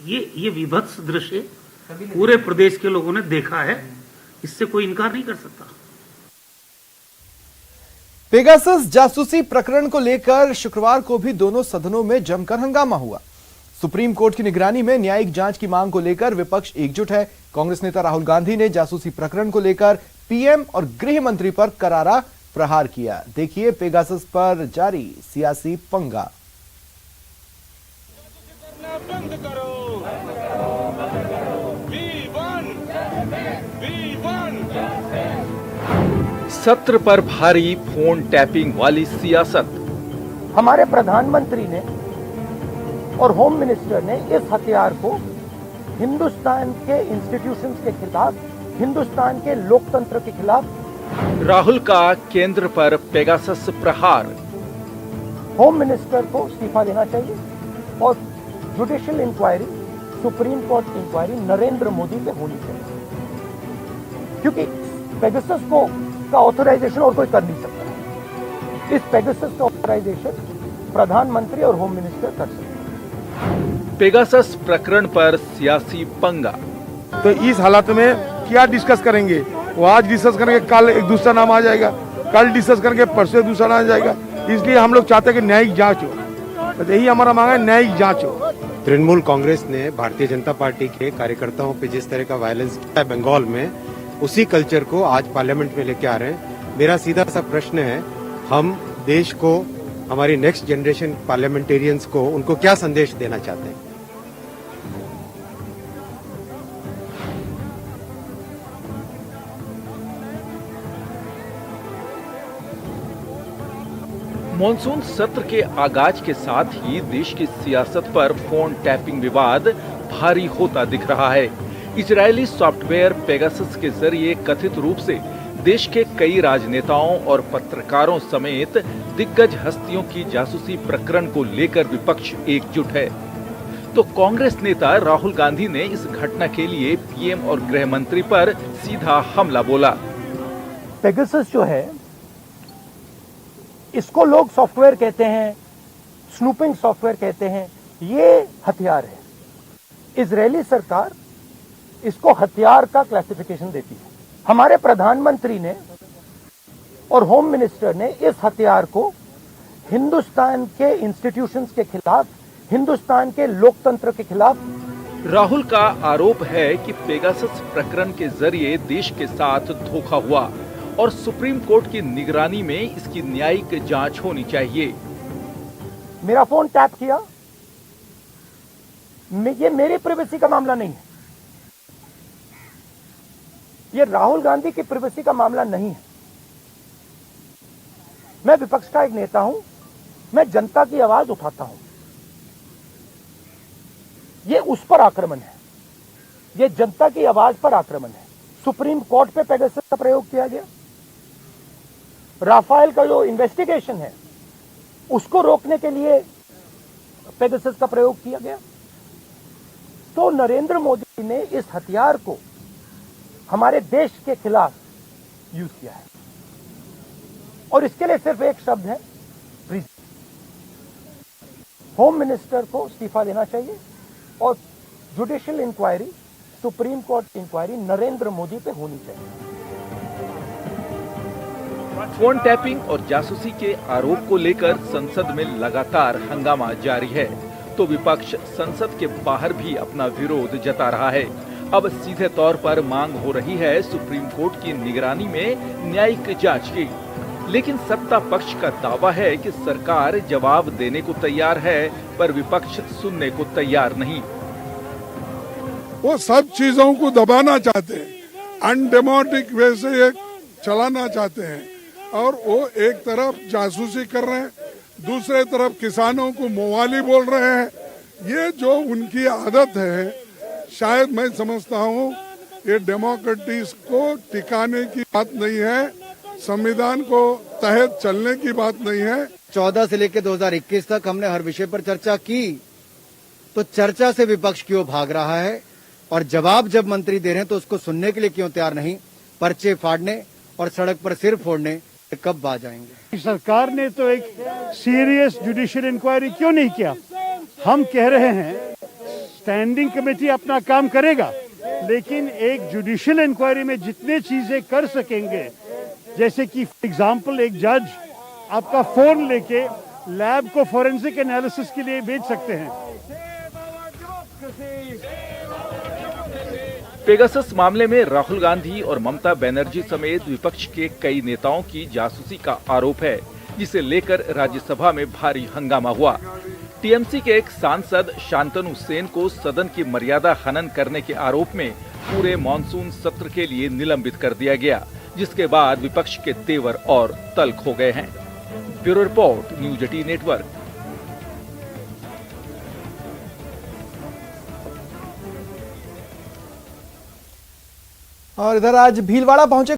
ये विभत्स दृश्य पूरे प्रदेश के लोगों ने देखा है, इससे कोई इनकार नहीं कर सकता। पेगासस जासूसी प्रकरण को लेकर शुक्रवार को भी दोनों सदनों में जमकर हंगामा हुआ। सुप्रीम कोर्ट की निगरानी में न्यायिक जांच की मांग को लेकर विपक्ष एकजुट है। कांग्रेस नेता राहुल गांधी ने जासूसी प्रकरण को लेकर पीएम और गृह मंत्री पर करारा प्रहार किया। देखिए पेगासस पर जारी सियासी पंगा। बंद करो। सत्र पर भारी फोन टैपिंग वाली सियासत। हमारे प्रधानमंत्री ने और होम मिनिस्टर ने इस हथियार को हिंदुस्तान के इंस्टीट्यूशंस के खिलाफ, हिंदुस्तान के लोकतंत्र के खिलाफ। राहुल का केंद्र पर पेगासस प्रहार। होम मिनिस्टर को इस्तीफा देना चाहिए और judicial inquiry, supreme court inquiry Narendra Modi पे होनी चाहिए, क्योंकि पेगासस को का ऑथराइजेशन और कोई कर नहीं सकता। इस पेगासस का ऑथराइजेशन प्रधानमंत्री और होम मिनिस्टर कर सकते हैं। पेगासस प्रकरण पर सियासी पंगा। तो इस हालत में क्या डिस्कस करेंगे? वो आज डिस्कस करेंगे, कल एक दूसरा नाम आ जाएगा, कल डिस्कस करेंगे, परसों दूसरा नाम आ जाएगा। इसलिए हम लोग चाहते हैं कि न्यायिक जांच हो। तो यही हमारा मांग है, न्यायिक जांच हो। तृणमूल कांग्रेस ने भारतीय जनता पार्टी के कार्यकर्ताओं पे जिस तरह का वायलेंस किया बंगाल में, उसी कल्चर को आज पार्लियामेंट में लेके आ रहे हैं। मेरा सीधा सा प्रश्न है, हम देश को, हमारी नेक्स्ट जनरेशन पार्लियामेंटेरियंस को, उनको क्या संदेश देना चाहते हैं? मॉनसून सत्र के आगाज के साथ ही देश की सियासत पर फोन टैपिंग विवाद भारी होता दिख रहा है। इजरायली सॉफ्टवेयर पेगासस के जरिए कथित रूप से देश के कई राजनेताओं और पत्रकारों समेत दिग्गज हस्तियों की जासूसी प्रकरण को लेकर विपक्ष एकजुट है। तो कांग्रेस नेता राहुल गांधी ने इस घटना के लिए पीएम और गृह मंत्री पर सीधा हमला बोला। पेगासस जो है, इसको लोग सॉफ्टवेयर कहते हैं, स्नूपिंग सॉफ्टवेयर कहते हैं, ये हथियार है। इजरायली सरकार इसको हथियार का क्लासिफिकेशन देती है। हमारे प्रधानमंत्री ने और होम मिनिस्टर ने इस हथियार को हिंदुस्तान के इंस्टीट्यूशंस के खिलाफ, हिंदुस्तान के लोकतंत्र के खिलाफ। राहुल का आरोप है कि पेगासस प्रकरण के जरिए देश के साथ धोखा हुआ और सुप्रीम कोर्ट की निगरानी में इसकी न्यायिक जांच होनी चाहिए। मेरा फोन टैप किया, ये मेरी प्राइवेसी का मामला नहीं है, ये राहुल गांधी की प्राइवेसी का मामला नहीं है। मैं विपक्ष का एक नेता हूं, मैं जनता की आवाज उठाता हूं। ये उस पर आक्रमण है, ये जनता की आवाज पर आक्रमण है। सुप्रीम कोर्ट पे पेगासस का प्रयोग किया गया। राफेल का जो इन्वेस्टिगेशन है उसको रोकने के लिए पेगासस का प्रयोग किया गया। तो नरेंद्र मोदी ने इस हथियार को हमारे देश के खिलाफ यूज किया है और इसके लिए सिर्फ एक शब्द है, ट्रीजन। होम मिनिस्टर को इस्तीफा देना चाहिए और judicial inquiry, supreme court inquiry Narendra Modi पे होनी चाहिए। फोन टैपिंग और जासूसी के आरोप को लेकर संसद में लगातार हंगामा जारी है, तो विपक्ष संसद के बाहर भी अपना विरोध जता रहा है। अब सीधे तौर पर मांग हो रही है सुप्रीम कोर्ट की निगरानी में न्यायिक जांच की, लेकिन सत्ता पक्ष का दावा है कि सरकार जवाब देने को तैयार है, पर विपक्ष सुनने को तैयार नहीं। वो सब चीजों को दबाना चाहते हैं, अनडेमोक्रेटिक वे से ये चलाना चाहते हैं, और वो एक तरफ जासूसी कर रहे हैं, दूसरे तरफ किसानों को मवाली बोल रहे हैं। ये जो उनकी आदत है, शायद मैं समझता हूँ ये डेमोक्रेटिक्स को टिकाने की बात नहीं है, संविधान को तहत चलने की बात नहीं है। 14 से लेकर 2021 तक हमने हर विषय पर चर्चा की, तो चर्चा से विपक्ष क्यों भाग रहा है? और जवाब जब मंत्री दे रहे हैं तो उसको सुनने के लिए क्यों तैयार नहीं? पर्चे फाड़ने और सड़क पर सिर फोड़ने कब बाज आएंगे? सरकार ने तो एक सीरियस जुडिशियल इंक्वायरी क्यों नहीं किया? हम कह रहे हैं स्टैंडिंग कमेटी अपना काम करेगा, लेकिन एक जुडिशियल इंक्वायरी में जितने चीजें कर सकेंगे, जैसे कि फॉर एग्जांपल एक जज आपका फोन लेके लैब को फोरेंसिक एनालिसिस के लिए भेज सकते हैं। पेगासस मामले में राहुल गांधी और ममता बनर्जी समेत विपक्ष के कई नेताओं की जासूसी का आरोप है, जिसे लेकर राज्यसभा में भारी हंगामा हुआ। टीएमसी के एक सांसद शांतनु सेन को सदन की मर्यादा हनन करने के आरोप में पूरे मॉनसून सत्र के लिए निलंबित कर दिया गया, जिसके बाद विपक्ष के तेवर और तल्ख हो गए हैं। Bureau report, news 18 network. और इधर आज भीलवाड़ा पहुंचे